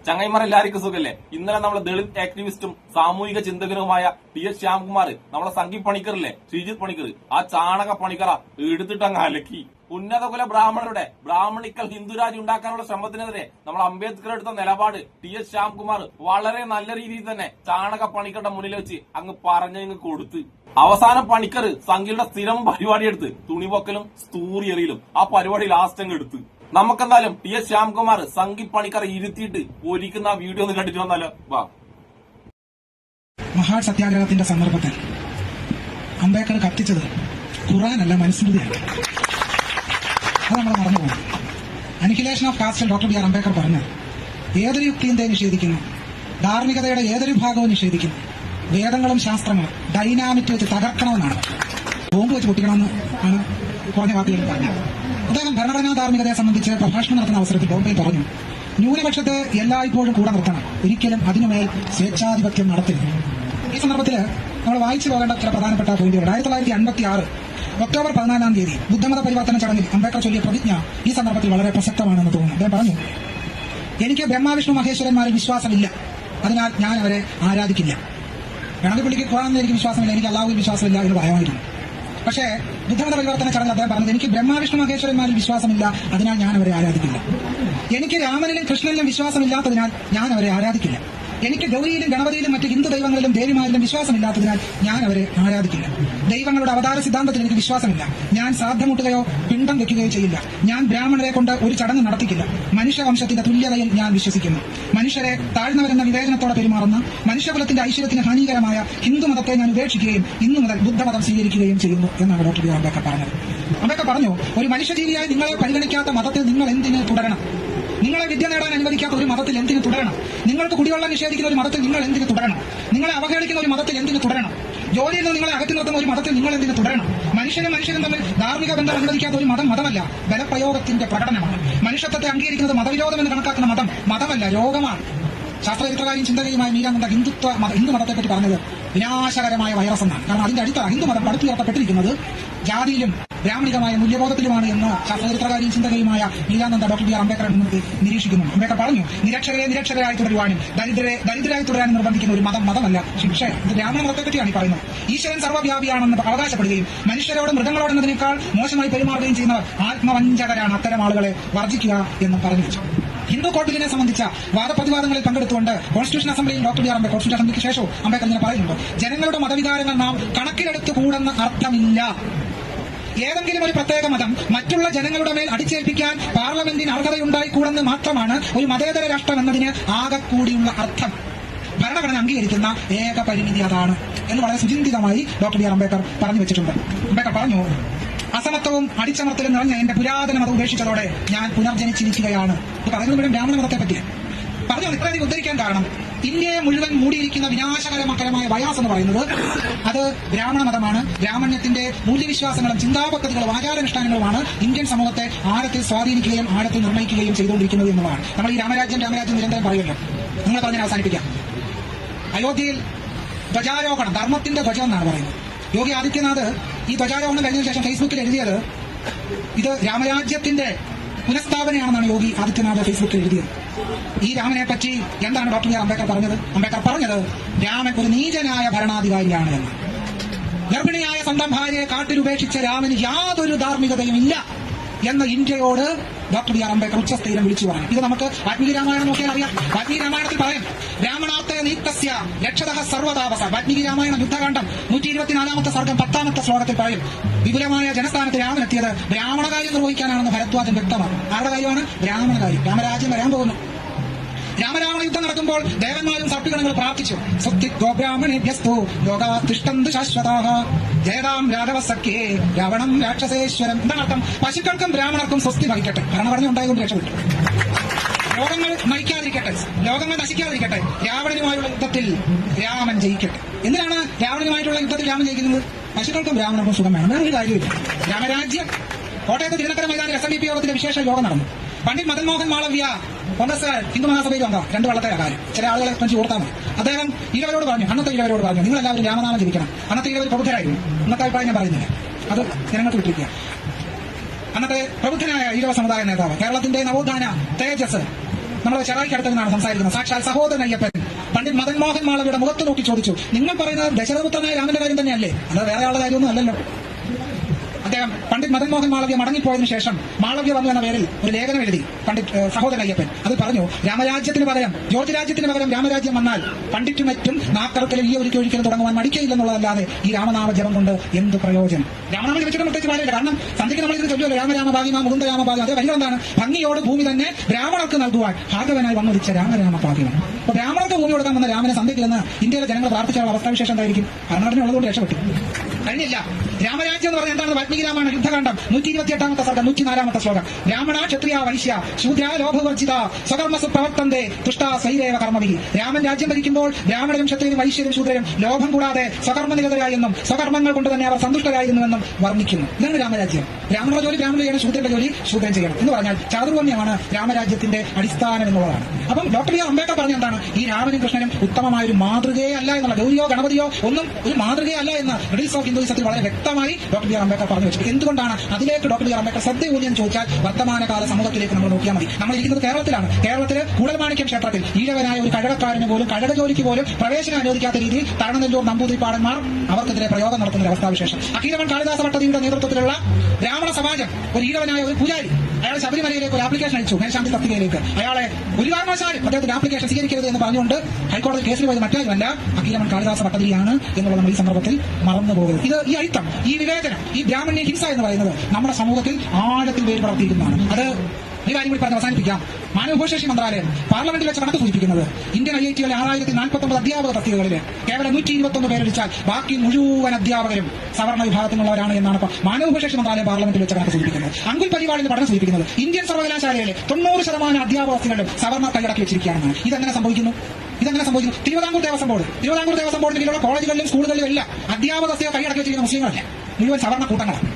ചങ്ങൈമാർ എല്ലാവർക്കും സുഖല്ലേ? ഇന്നലെ നമ്മളെ ദളിത് ആക്ടിവിസ്റ്റും സാമൂഹിക ചിന്തകനുമായ TS ശ്യാംകുമാർ നമ്മളെ സംഘി പണിക്കറില്ലേ, ശ്രീജിത്ത് പണിക്കർ, ആ ചാണക പണിക്കറ എടുത്തിട്ടങ്ങ് അലക്കി. ഉന്നതകുല ബ്രാഹ്മണരുടെ ബ്രാഹ്മണിക്കൽ ഹിന്ദുരാജ് ഉണ്ടാക്കാനുള്ള ശ്രമത്തിനെതിരെ നമ്മൾ അംബേദ്കർ എടുത്ത നിലപാട് TS ശ്യാംകുമാർ വളരെ നല്ല രീതിയിൽ തന്നെ ചാണക പണിക്കരുടെ മുന്നിൽ വെച്ച് അങ്ങ് പറഞ്ഞങ്ങ് കൊടുത്ത്. അവസാനം പണിക്കർ സംഘിയുടെ സ്ഥിരം പരിപാടി എടുത്ത് തുണിപൊക്കലും സ്തൂറിയെറിയിലും ആ പരിപാടി ലാസ്റ്റ് അങ്ങ് എടുത്ത്. നമുക്കെന്തായാലും TS ശ്യാംകുമാർ സംഘി പണിക്കർ ഇരുത്തിയിട്ട് ഒരിക്കുന്ന വീഡിയോ ഒന്ന് കണ്ടിട്ട് വന്നാലോ? വാ. മഹാ സത്യാഗ്രഹത്തിന്റെ സന്ദർഭത്തിൽ അംബേദ്കർ കത്തിച്ചത് ഖുർആനല്ല, മനുസ്മൃതിയാണ്. അത് നമ്മൾ മറന്നു പോകും. Annihilation of caste doctor B.R. Ambedkar പറഞ്ഞത് ഏതൊരു യുക്തിയത്തെ നിഷേധിക്കുന്നു, ധാർമ്മികതയുടെ ഏതൊരു ഭാഗവും നിഷേധിക്കുന്നു, വേദങ്ങളും ശാസ്ത്രങ്ങളും ഡൈനാമിറ്റ് വെച്ച് തകർക്കണമെന്നാണ്, ബോംബ് വെച്ച് പൊട്ടിക്കണമെന്ന് ആണ് കുറഞ്ഞ വാക്കുകളിൽ പറഞ്ഞത്. അദ്ദേഹം ഭരണഘടനാ ധാർമ്മികതയെ സംബന്ധിച്ച് പ്രഭാഷണം നടത്തുന്ന അവസരത്തിൽ ബോംബെയിൽ പറഞ്ഞു, ന്യൂനപക്ഷത്തെ എല്ലായ്പ്പോഴും കൂടെ നിർത്തണം, ഒരിക്കലും അതിനുമേൽ സ്വേച്ഛാധിപത്യം നടത്തരുത്. ഈ സന്ദർഭത്തിൽ നമ്മൾ വായിച്ചു പോകേണ്ട ചില പ്രധാനപ്പെട്ട പോയിന്റുകൾ. 1956 ഒക്ടോബർ 14 തീയതി ബുദ്ധമത പരിവർത്തന ചടങ്ങിൽ അംബേദ്കർ ചൊല്ലിയ പ്രതിജ്ഞ ഈ സന്ദർഭത്തിൽ വളരെ പ്രസക്തമാണെന്ന് തോന്നുന്നു. അദ്ദേഹം പറഞ്ഞു, എനിക്ക് ബ്രഹ്മാവിഷ്ണു മഹേശ്വരന്മാരിൽ വിശ്വാസമില്ല, അതിനാൽ ഞാൻ അവരെ ആരാധിക്കില്ല. വേണമെങ്കിൽ പുള്ളിക്ക് ഖുർആനിൽ എനിക്ക് വിശ്വാസമില്ല, എനിക്ക് അല്ലാഹുവിൽ വിശ്വാസമില്ല എന്ന് പറയാമായിരുന്നു. പക്ഷേ ബുദ്ധമത പരിവർത്തന ചടങ്ങിൽ അദ്ദേഹം പറഞ്ഞത്, എനിക്ക് ബ്രഹ്മാവിഷ്ണു മഹേശ്വരന്മാരിൽ വിശ്വാസമില്ല, അതിനാൽ ഞാൻ അവരെ ആരാധിക്കില്ല. എനിക്ക് രാമനിലും കൃഷ്ണനിലും വിശ്വാസമില്ലാത്തതിനാൽ ഞാൻ അവരെ ആരാധിക്കില്ല. എനിക്ക് ഗൗരിയിലും ഗണപതിയിലും മറ്റ് ഹിന്ദു ദൈവങ്ങളിലും ദേവിമാരിലും വിശ്വാസമില്ലാത്തതിനാൽ ഞാൻ അവരെ ആരാധിക്കില്ല. ദൈവങ്ങളുടെ അവതാര സിദ്ധാന്തത്തിൽ എനിക്ക് വിശ്വാസമില്ല. ഞാൻ ശ്രാദ്ധമുട്ടുകയോ പിണ്ടം വെക്കുകയോ ചെയ്യില്ല. ഞാൻ ബ്രാഹ്മണരെ കൊണ്ട് ഒരു ചടങ്ങ് നടത്തിക്കില്ല. മനുഷ്യവംശത്തിന്റെ തുല്യതയിൽ ഞാൻ വിശ്വസിക്കുന്നു. മനുഷ്യരെ താഴ്ന്നവരെന്ന വിവേചനത്തോടെ പെരുമാറുന്ന, മനുഷ്യകുലത്തിന്റെ ഐശ്വര്യത്തിന് ഹാനികരമായ ഹിന്ദുമതത്തെ ഞാൻ ഉപേക്ഷിക്കുകയും ഇന്നു മുതൽ ബുദ്ധമതം സ്വീകരിക്കുകയും ചെയ്യുന്നു എന്നാണ് ഡോക്ടർ B.R. അംബേദ്കർ പറഞ്ഞത്. അംബേദ്കർ പറഞ്ഞു, ഒരു മനുഷ്യജീവിയായി നിങ്ങളെ പരിഗണിക്കാത്ത മതത്തിൽ നിങ്ങൾ എന്തിന് തുടരണം? നിങ്ങളെ വിദ്യ നേടാൻ അനുവദിക്കാത്ത ഒരു മതത്തിൽ എന്തിന് തുടരണം? നിങ്ങൾക്ക് കുടിവെള്ളം നിഷേധിക്കുന്ന ഒരു മതത്തിൽ നിങ്ങൾ എന്തിന് തുടരണം? നിങ്ങളെ അവഹേളിക്കുന്ന ഒരു മതത്തിൽ എന്തിന് തുടരണം? ജോലിയിൽ നിന്ന് നിങ്ങളെ അകറ്റി നിർത്തുന്ന ഒരു മതത്തിൽ നിങ്ങൾ എന്തിന് തുടരണം? മനുഷ്യനും തമ്മിൽ ധാർമ്മിക ബന്ധം അനുവദിക്കാത്ത ഒരു മതം മതമല്ല, ബലപ്രയോഗത്തിന്റെ പ്രകടനമാണ്. മനുഷ്യത്വത്തെ അംഗീകരിക്കുന്നത് മതവിരോധമെന്ന് കണക്കാക്കുന്ന മതം മതമല്ല, രോഗമാണ്. ശാസ്ത്രചരിത്രകാരിയും ചിന്തകയുമായ മീരാനന്ദ ഹിന്ദുമതത്തെപ്പറ്റി പറഞ്ഞത് വിനാശകരമായ വൈറസ് എന്നാണ്. കാരണം അതിന്റെ അടിത്തറ ഹിന്ദുമതം പടുത്തുയർത്തപ്പെട്ടിരിക്കുന്നത് ജാതിയിലും ബ്രാഹ്മണികമായ മൂല്യബോധത്തിലുമാണ് എന്ന് ശാസ്ത്രചരിത്രകാരിയും ചിന്തകയുമായ മീരാനന്ദ ഡോക്ടർ B.R. അംബേദ്കർ നിരീക്ഷിക്കുന്നു. അംബേദ്കർ പറഞ്ഞു, നിരക്ഷരായി തുടരുവാനും ദരിദ്രരായി തുടരാനും നിർബന്ധിക്കുന്ന ഒരു മതമല്ല, ശിക്ഷയാണ്. ഇത് ബ്രാഹ്മണ മതത്തെപ്പറ്റിയാണ് ഈ പറയുന്നത്. ഈശ്വരൻ സർവ്വവ്യാപിയാണെന്ന് അവകാശപ്പെടുകയും മനുഷ്യരോട് മൃഗങ്ങളോടെന്നതിനേക്കാൾ മോശമായി പെരുമാറുകയും ചെയ്യുന്നവർ ആത്മവഞ്ചകരാണ്, അത്തരം ആളുകളെ വർജിക്കുക എന്ന് പറഞ്ഞു വെച്ചു. ഹിന്ദു കോഡ് ബില്ലിനെ സംബന്ധിച്ച വാദപ്രതിവാദങ്ങളിൽ പങ്കെടുത്തുകൊണ്ട് കോൺസ്റ്റിറ്റ്യൂഷൻ അസംബ്ലിയിൽ ഡോക്ടർ B.R. അംബേദ്കർ കോൺസ്റ്റിറ്റ്യൂഷൻ അസംബ്ലിക്ക് ശേഷവും അംബേദ്കർ ഇങ്ങനെ പറയുന്നുണ്ട്, ജനങ്ങളുടെ മതവികാരങ്ങൾ നാം കണക്കിലെടുത്തുകൂടെന്ന് അർത്ഥമില്ല. ഏതെങ്കിലും ഒരു പ്രത്യേക മതം മറ്റുള്ള ജനങ്ങളുടെ മേൽ അടിച്ചേൽപ്പിക്കാൻ പാർലമെന്റിന് അർഹതയുണ്ടായിക്കൂടെന്ന് മാത്രമാണ് ഒരു മതേതര രാഷ്ട്രം എന്നതിന് ആകെക്കൂടിയുള്ള അർത്ഥം. ഭരണഘടന അംഗീകരിക്കുന്ന ഏക പരിമിതി അതാണ് എന്ന് വളരെ സുചിന്തിതമായി ഡോക്ടർ B.R. അംബേദ്കർ പറഞ്ഞു വെച്ചിട്ടുണ്ട്. അംബേദ്കർ പറഞ്ഞു, അസമത്വവും അടിച്ചമർത്തലും നിറഞ്ഞ എന്റെ പുരാതന മതം ഉപേക്ഷിച്ചതോടെ ഞാൻ പുനർജനിച്ചിരിക്കുകയാണ്. ഇത് പറയുന്നത് മുഴുവൻ ബ്രാഹ്മണ മതത്തെ പറ്റി പറഞ്ഞു. ഇത്രയധികം ഉദ്ധരിക്കാൻ കാരണം, ഇന്ത്യയെ മുഴുവൻ മൂടിയിരിക്കുന്ന വിനാശകരമായ വൈറസ് എന്ന് പറയുന്നത് അത് ബ്രാഹ്മണ മതമാണ്. ബ്രാഹ്മണ്യത്തിന്റെ മൂല്യവിശ്വാസങ്ങളും ചിന്താപദ്ധതികളും ആചാരാനുഷ്ഠാനങ്ങളുമാണ് ഇന്ത്യൻ സമൂഹത്തെ ആഴത്തിൽ സ്വാധീനിക്കുകയും ആഴത്തിൽ നിർണ്ണയിക്കുകയും ചെയ്തുകൊണ്ടിരിക്കുന്നത് എന്നുള്ളതാണ്. നമ്മൾ ഈ രാമരാജ്യം നിരന്തരം പറയുമല്ലോ. നിങ്ങൾ പറഞ്ഞാൽ അവസാനിപ്പിക്കാം. അയോധ്യയിൽ ധ്വജാരോഹണം, ധർമ്മത്തിന്റെ ധ്വജം എന്നാണ് പറയുന്നത്. യോഗി ആദിത്യനാഥ് ഈ ധ്വജാരോഹണം കഴിഞ്ഞതിന് ശേഷം ഫേസ്ബുക്കിൽ എഴുതിയത് ഇത് രാമരാജ്യത്തിന്റെ പുനഃസ്ഥാപനയാണെന്നാണ് യോഗി ആദിത്യനാഥ് ഫേസ്ബുക്കിൽ എഴുതിയത്. ഈ രാമനെ പറ്റി എന്താണ് ഡോക്ടർ B.R. അംബേദ്കർ പറഞ്ഞത്? അംബേദ്കർ പറഞ്ഞത് രാമൻ ഒരു നീചനായ ഭരണാധികാരിയാണ് എന്ന്. ഗർഭിണിയായ സ്വന്തം ഭാര്യയെ കാട്ടിലുപേക്ഷിച്ച രാമന് യാതൊരു ധാർമ്മികതയും ഇല്ല എന്ന് ഇന്ത്യയോട് ഡോക്ടർ B.R. അംബേദ്കർ ഉച്ചസ്ഥൈര്യം വിളിച്ചു പറഞ്ഞു. ഇത് നമുക്ക് വാൽമീകി രാമായണം നോക്കിയാൽ അറിയാം. വാൽമീകി രാമായണത്തിൽ പറയും, ബ്രാഹ്മണാത്തെ നീത്തസ്യ രക്ഷതഃ സർവതാപസ. വാൽമീകി രാമായണം യുദ്ധകാണ്ഡം 124 സർഗം 10 ശ്ലോകത്തിൽ പറയും, വിപുലമായ ജനസ്ഥാനത്ത് രാമനെത്തിയത് ബ്രാഹ്മണ കാര്യം നിർവഹിക്കാനാണെന്ന് ഭരദ്വാജൻ വ്യക്തമാണ്. ആരുടെ കാര്യമാണ്? ബ്രാഹ്മണ കാര്യം. രാമരാജ്യം വരാൻ പോകുന്നു. രാമരാവണ യുദ്ധം നടക്കുമ്പോൾ ദേവന്മാരും സർപ്പിഗണങ്ങൾ പ്രാർത്ഥിച്ചു, സ്വസ്തിബ്രാഹ്മണേഭ്യസ്തു ലോകാതിഷ്ഠന്തു ശാശ്വതാഃ ജയതാം രാഘവസഖ്യേ രാവണം രാക്ഷസേശ്വരം. എന്താണ് അർത്ഥം? പശുക്കൾക്കും ബ്രാഹ്മണർക്കും സ്വസ്തി ഭവിക്കട്ടെ. ഭരണഘടന ഉണ്ടായതുകൊണ്ട് രക്ഷപ്പെട്ടു. ലോകങ്ങൾ നയിക്കാതിരിക്കട്ടെ, ലോകങ്ങൾ നശിക്കാതിരിക്കട്ടെ. രാവണനുമായുള്ള യുദ്ധത്തിൽ രാമൻ ജയിക്കട്ടെ. എന്തിനാണ് രാവണനുമായിട്ടുള്ള യുദ്ധത്തിൽ രാമൻ ജയിക്കുന്നത്? പശുക്കൾക്കും ബ്രാഹ്മണർക്കും സുഖം വേണം. വേറൊരു കാര്യമില്ല. രാമരാജ്യം. കോട്ടയത്ത് തിരുനക്കര മൈതാനി SNDP യോഗത്തിന്റെ വിശേഷ യോഗം നടന്നു. പണ്ഡിറ്റ് മദൻ മോഹൻ മാളവ്യ കോൺഗ്രസ് ഹിന്ദു മഹാസഭയിൽ വന്ന 2 വള്ളത്തെ കാര്യം ചില ആളുകളെ എക്സ്പെൻസ് കൊടുത്താൽ മതി. അദ്ദേഹം ഈഴവരോട് പറഞ്ഞു, അന്നത്തെ ഈഴവരോട് പറഞ്ഞു, നിങ്ങളെല്ലാവരും രാമനാമം ജപിക്കണം. അന്നത്തെ ഈഴവർ പ്രബുദ്ധരായിരുന്നു. അന്നത്തെ അഭിപ്രായം ഞാൻ പറയുന്നില്ല, അത് ജനങ്ങൾക്ക് വിട്ടിരിക്കുക. അന്നത്തെ പ്രബുദ്ധനായ ഈഴവ സമുദായ നേതാവ്, കേരളത്തിന്റെ നവോത്ഥാന തേജസ് നമ്മൾ ചെറായിക്കടുത്ത് നിന്നാണ് സംസാരിക്കുന്നത്. സാക്ഷാൽ സഹോദരൻ അയ്യപ്പൻ പണ്ഡിറ്റ് മദൻ മോഹൻ മാളവിയുടെ മുഖത്ത് നോക്കി ചോദിച്ചു, നിങ്ങൾ പറയുന്നത് ദശരഥപുത്രനായ രാമന്റെ കാര്യം തന്നെയല്ലേ? അത് വേറെ ആളുടെ കാര്യമൊന്നും അല്ലല്ലോ. അദ്ദേഹം പണ്ഡിറ്റ് മദൻ മോഹൻ മാളവ്യ മടങ്ങിപ്പോയതിനു ശേഷം മാളവ്യ വന്നു എന്ന പേരിൽ ഒരു ലേഖനം എഴുതി പണ്ഡിറ്റ് സഹോദരൻ അയ്യപ്പൻ. അത് പറഞ്ഞു, രാമരാജ്യത്തിന് പകരം ജോർജ് രാജ്യത്തിന് പകരം രാമരാജ്യം വന്നാൽ പണ്ഡിറ്റും മറ്റും നാക്കറക്കലും ഈ ഒരിക്കലും തുടങ്ങുവാൻ മടിക്കയില്ലെന്നുള്ളതല്ലാതെ ഈ രാമനാമ ജപം കൊണ്ട് എന്ത് പ്രയോജനം? രാമനാമം ജപിച്ചിട്ട് പ്രത്യേകിച്ച് കാര്യമില്ല. കാരണം സന്ധ്യയ്ക്ക് നമ്മൾ ഇത് ചൊല്ലുമല്ലോ, രാമരാമ ഭാഗ്യമാ മുകുന്ദ രാമ ഭാഗ്യം. അതേ വരികൾ എന്താണ്? ഭംഗിയോട് ഭൂമി തന്നെ ബ്രാഹ്മണർക്ക് നൽകുവാൻ ഭാഗവനായി വന്നുദിച്ച രാമരാമ ഭാഗ്യമാണ്. അപ്പൊ ബ്രാഹ്മണർക്ക് ഭൂമി കൊടുക്കാൻ വന്ന രാമനെ സന്ധ്യയ്ക്ക് നിന്ന് ഇന്ത്യയിലെ ജനങ്ങൾ പ്രാർത്ഥിച്ച അവസ്ഥാവിശേഷം എന്തായിരിക്കും? ഭരണഘടനയുള്ളതുകൊണ്ട് രക്ഷപ്പെട്ടു. കഴിഞ്ഞില്ല. രാമരാജ്യം എന്ന് പറഞ്ഞാൽ എന്താണ്? വാൽമീകി രാമായണ യുദ്ധകാണ്ഡം 128 സർഗം 104 ശ്ലോകം. ബ്രാഹ്മണ ക്ഷത്രിയ വൈശ്യ ശൂദ്ര ലോഭവർജിത സ്വകർമ്മസു പ്രവർത്തന്തേ തുഷ്ട സ്വൈരേവ കർമ്മവിഹി. രാമൻ രാജ്യം ഭരിക്കുമ്പോൾ ബ്രാഹ്മണരും ക്ഷത്രിയരും വൈശ്യരും ശൂദ്രരും ലോഭം കൂടാതെ സ്വകർമ്മനിരതരായെന്നും സ്വകർമ്മങ്ങൾ കൊണ്ട് തന്നെ അവർ സന്തുഷ്ടരായിരുന്നുവെന്നും വർണ്ണിക്കുന്നു. ഇതാണ് രാമരാജ്യം. ബ്രാഹ്മണ ജോലി ബ്രാഹ്മണ ചെയ്യണം, ശൂദ്രന്റെ ജോലി ശൂദ്രൻ ചെയ്യണം എന്ന് പറഞ്ഞാൽ ചാതുർവർണ്ണ്യമാണ് രാമരാജ്യത്തിന്റെ അടിസ്ഥാനം എന്നുള്ളതാണ്. അപ്പം ഡോക്ടർ ബി ആർ അംബേദ്കർ പറഞ്ഞ എന്താണ്? ഈ രാമനും കൃഷ്ണനും ഉത്തമമായ ഒരു മാതൃകയെ അല്ല എന്നുള്ള, ഗൗരിയോ ഗണപതിയോ ഒന്നും ഒരു മാതൃകയെ അല്ല എന്ന് റിലീസ് ഓഫ് ഹിന്ദുയിസത്തിൽ വളരെ വ്യക്തമായി ഡോക്ടർ ബി ആർ അംബേദ്കർ പറഞ്ഞു വെച്ചു. എന്തുകൊണ്ടാണ് അതിലേക്ക് ഡോക്ടർ ബി ആർ അംബേദ്കർ ശ്രദ്ധ ഊന്നിയെന്ന് ചോദിച്ചാൽ വർത്തമാനകാല സമൂഹത്തിലേക്ക് നമ്മൾ നോക്കിയാൽ മതി. നമ്മൾ ഇരിക്കുന്നത് കേരളത്തിലാണ്. കേരളത്തില് കൂടൽമാണിക്യം ക്ഷേത്രത്തിൽ ഈഴവനായ ഒരു കഴകക്കാരന് പോലും കഴക ജോലിക്ക് പോലും പ്രവേശനം അനുവദിക്കാത്ത രീതിയിൽ തരണനെല്ലൂർ നമ്പൂതിരിപ്പാടന്മാർ അവർക്കെതിരെ പ്രയോഗം നടത്തുന്ന അവസ്ഥാവിശേഷം. അഖിലവൻ കാളിദാസ ഭട്ടതിയുടെ നേതൃത്വത്തിലുള്ള ബ്രാഹ്മണ സമാജം ഒരു ഈഴവനായ ഒരു പൂജാരി അയാൾ ശബരിമലയിലേക്ക് ഒരു ആപ്ലിക്കേഷൻ അയച്ചു, മേൽശാന്തി തസ്തികയിലേക്ക്. അയാളെ ഒരു കാരണവശാലും അദ്ദേഹത്തിന്റെ ആപ്ലിക്കേഷൻ സ്വീകരിക്കരുത് എന്ന് പറഞ്ഞുകൊണ്ട് ഹൈക്കോടതി കേസിൽ പോയത് മറ്റാരുമല്ല, അഖിലവൻ കാളിദാസ ഭട്ടതിരിയാണ് എന്നുള്ളത് നമ്മൾ ഈ സന്ദർഭത്തിൽ മറന്നു പോകരുത്. ഇത് ഈ അയിത്തം, ഈ വിവേചനം, ഈ ബ്രാഹ്മണ്യ ഹിംസ എന്ന് പറയുന്നത് നമ്മുടെ സമൂഹത്തിൽ ആഴത്തിൽ വേര് പ്രവർത്തിക്കുന്നതാണ്. അത് ഈ കാര്യം കൂടി പറഞ്ഞ് അവസാനിപ്പിക്കാം. മാനവഭൂഷേഷി മന്ത്രാലയം പാർലമെന്റിൽ വെച്ച് കണക്ക് സൂചിപ്പിക്കുന്നത് ഇന്ത്യൻ IIT-കളിലെ 6049 അധ്യാപക തസ്തികകളിൽ കേവലം 121 പേരടിച്ചാൽ ബാക്കി മുഴുവൻ അധ്യാപകരും സവർണ്ണ വിഭാഗത്തിലുള്ളവരാണ് എന്നാണ് മാനവഭൂഷേഷി മന്ത്രാലയം പാർലമെന്റിൽ വെച്ച് കണക്ക് സൂചിപ്പിക്കുന്നത്. അങ്കുൽ പരിപാടിന്റെ പഠനം സൂചിപ്പിക്കുന്നത് ഇന്ത്യൻ സർവകലാശാലയിലെ 90% അധ്യാപക തസ്തികകളിലും സവർണ്ണ കൈയടക്കി വെച്ചിരിക്കുകയാണ്. ഇതെങ്ങനെ സംഭവിക്കുന്നു? തിരുവിതാംകൂർ ദേവസ്വം ബോർഡിന് കീഴിലുള്ള കോളേജുകളിലും സ്കൂളുകളിലും എല്ലാം അധ്യാപക തസ്തിക കൈയടക്കി വെച്ചിരിക്കുന്ന മുസ്ലിങ്ങളല്ല, മുഴുവൻ സവർണ്ണ കൂട്ടങ്ങളാണ്.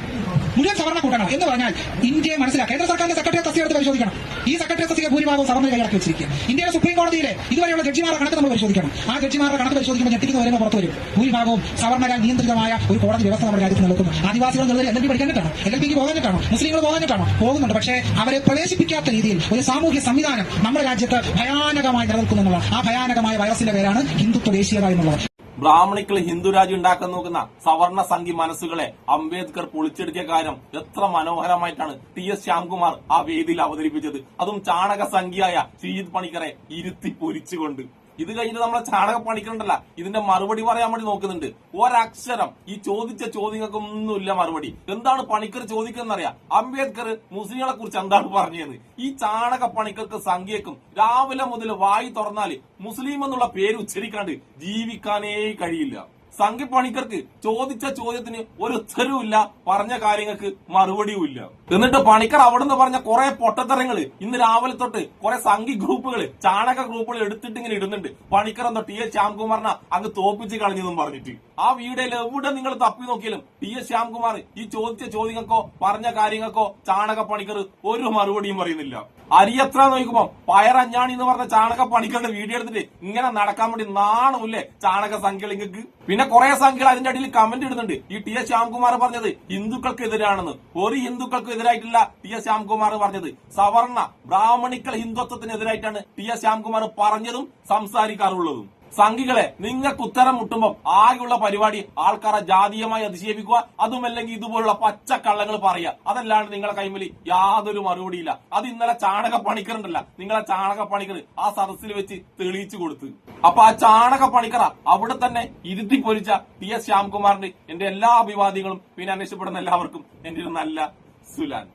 എന്ന് പറഞ്ഞാൽ ഇന്ത്യയെ മനസ്സിലാക്കുക. കേന്ദ്ര സർക്കാരിന്റെ സെക്രട്ടറി തസ്തിക എടുത്ത് പരിശോധിക്കണം. ഈ സെക്രട്ടറി തസ്തിക ഭൂരിഭാഗവും സവർണ്ണ കൈയടക്കി വെച്ചിരിക്കുക. ഇന്ത്യയിലെ സുപ്രീം കോടതിയിലെ ഇതുവരെയുള്ള ജഡ്ജിമാരുടെ കണക്ക് നമ്മൾ പരിശോധിക്കണം. ആ ജഡ്ജിമാരുടെ കണക്ക് പരിശോധിക്കുമ്പോൾ ഞെട്ടിക്കുന്ന വരുമ്പോൾ പുറത്തു വരും. ഭൂരിഭാഗവും സവർണ്ണരാൽ നിയന്ത്രിതമായ ഒരു കോടതി വ്യവസ്ഥ നമ്മുടെ രാജ്യത്ത് നിലനിൽക്കുന്നു. ആദിവാസികൾ എന്നുള്ളത് LLB പഠിക്കാനിട്ടാണോ, LLBക്ക് പോകാനിട്ടാണോ, മുസ്ലിങ്ങൾ പോകാനിട്ടാണോ? പോകുന്നുണ്ട്. പക്ഷേ അവരെ പ്രവേശിപ്പിക്കാത്ത രീതിയിൽ ഒരു സാമൂഹ്യ സംവിധാനം നമ്മുടെ രാജ്യത്ത് ഭയാനകമായി നിലനിൽക്കുന്നു. ആ ഭയാനകമായ വൈറസിന്റെ പേരാണ് ഹിന്ദുത്വ ദേശീയത എന്നുള്ളത്. ബ്രാഹ്മണികൾ ഹിന്ദുരാജ്യം ഉണ്ടാക്കാൻ നോക്കുന്ന സവർണ സംഘി മനസ്സുകളെ അംബേദ്കർ പൊളിച്ചെടുക്കിയ കാര്യം എത്ര മനോഹരമായിട്ടാണ് TS ശ്യാംകുമാർ ആ വേദിയിൽ അവതരിപ്പിച്ചത്. അതും ചാണക സംഖ്യയായ ശ്രീജിത്ത് പണിക്കറെ ഇരുത്തി പൊരിച്ചുകൊണ്ട്. ഇത് കഴിഞ്ഞിട്ട് നമ്മളെ ചാണക പണിക്കറുണ്ടല്ല ഇതിന്റെ മറുപടി പറയാൻ വേണ്ടി നോക്കുന്നുണ്ട്. ഒരക്ഷരം ഈ ചോദിച്ച ചോദ്യങ്ങൾക്കൊന്നുമില്ല മറുപടി. എന്താണ് പണിക്കർ ചോദിക്കുന്നറിയാം? അംബേദ്കർ മുസ്ലിങ്ങളെ കുറിച്ച് എന്താണ് പറഞ്ഞത്? ഈ ചാണക പണിക്കർക്ക് സംഖ്യക്കും രാവിലെ മുതൽ വായി തുറന്നാല് മുസ്ലിം എന്നുള്ള പേര് ഉച്ചരിക്കാണ്ട് ജീവിക്കാനേ കഴിയില്ല. സംഘി പണിക്കർക്ക് ചോദിച്ച ചോദ്യത്തിന് ഒരു ഉത്തരവുമില്ല, പറഞ്ഞ കാര്യങ്ങൾക്ക് മറുപടിയുമില്ല. എന്നിട്ട് പണിക്കർ അവിടുന്ന് പറഞ്ഞ കുറെ പൊട്ടത്തരങ്ങള് ഇന്ന് രാവിലെ തൊട്ട് കുറെ സംഘി ഗ്രൂപ്പുകള് ചാണക ഗ്രൂപ്പുകൾ എടുത്തിട്ട് ഇങ്ങനെ ഇടുന്നുണ്ട്. പണിക്കർ എന്തോ TS ശ്യാംകുമാറിനെ അങ്ങ് തോപ്പിച്ച് കളഞ്ഞെന്നും പറഞ്ഞിട്ട്. ആ വീഡിയോയിൽ എവിടെ നിങ്ങൾ തപ്പി നോക്കിയാലും TS ശ്യാംകുമാർ ഈ ചോദിച്ച ചോദ്യങ്ങൾക്കോ പറഞ്ഞ കാര്യങ്ങൾക്കോ ചാണക പണിക്കർ ഒരു മറുപടിയും പറയുന്നില്ല. അരിയത്ര നോക്കുമ്പോ പയറഞ്ഞാണി എന്ന് പറഞ്ഞ ചാണക പണിക്കരുടെ വീഡിയോ എടുത്തിട്ട് ഇങ്ങനെ നടക്കാൻ വേണ്ടി നാണമില്ലേ ചാണക സംഖ്യകൾ ഇങ്ങക്ക്? പിന്നെ കുറെ സംഖ്യകൾ അതിന്റെ അടിയിൽ കമന്റ് ഇടുന്നുണ്ട്. ഈ TS ശ്യാംകുമാർ പറഞ്ഞത് ഹിന്ദുക്കൾക്കെതിരാണെന്ന്. ഒരു ഹിന്ദുക്കൾക്കും എതിരായിട്ടില്ല TS ശ്യാംകുമാർ പറഞ്ഞത്. സവർണ ബ്രാഹ്മണിക്കൽ ഹിന്ദുത്വത്തിനെതിരായിട്ടാണ് TS ശ്യാംകുമാർ പറഞ്ഞതും സംസാരിക്കാറുള്ളതും. സംഘികളെ, നിങ്ങൾക്ക് ഉത്തരം മുട്ടുമ്പോൾ ആകെയുള്ള പരിപാടി ആൾക്കാരെ ജാതീയമായി അധിക്ഷേപിക്കുക, അതുമല്ലെങ്കിൽ ഇതുപോലുള്ള പച്ചക്കള്ളങ്ങൾ പറയുക. അതല്ലാണ്ട് നിങ്ങളെ കൈമിൽ യാതൊരു മറുപടിയില്ല. അത് ഇന്നലെ ചാണക പണിക്കറുണ്ടല്ല, നിങ്ങളെ ചാണക പണിക്കർ ആ സദസ്സിൽ വെച്ച് തെളിയിച്ചു കൊടുത്ത്. അപ്പൊ ആ ചാണക പണിക്കറ അവിടെ തന്നെ ഇരുത്തി പൊരിച്ച TS ശ്യാംകുമാറിന്റെ എന്റെ എല്ലാ അഭിവാദ്യങ്ങളും. പിന്നെ അന്വേഷിക്കപ്പെടുന്ന എല്ലാവർക്കും എന്റെ ഒരു നല്ല സുലാൻ.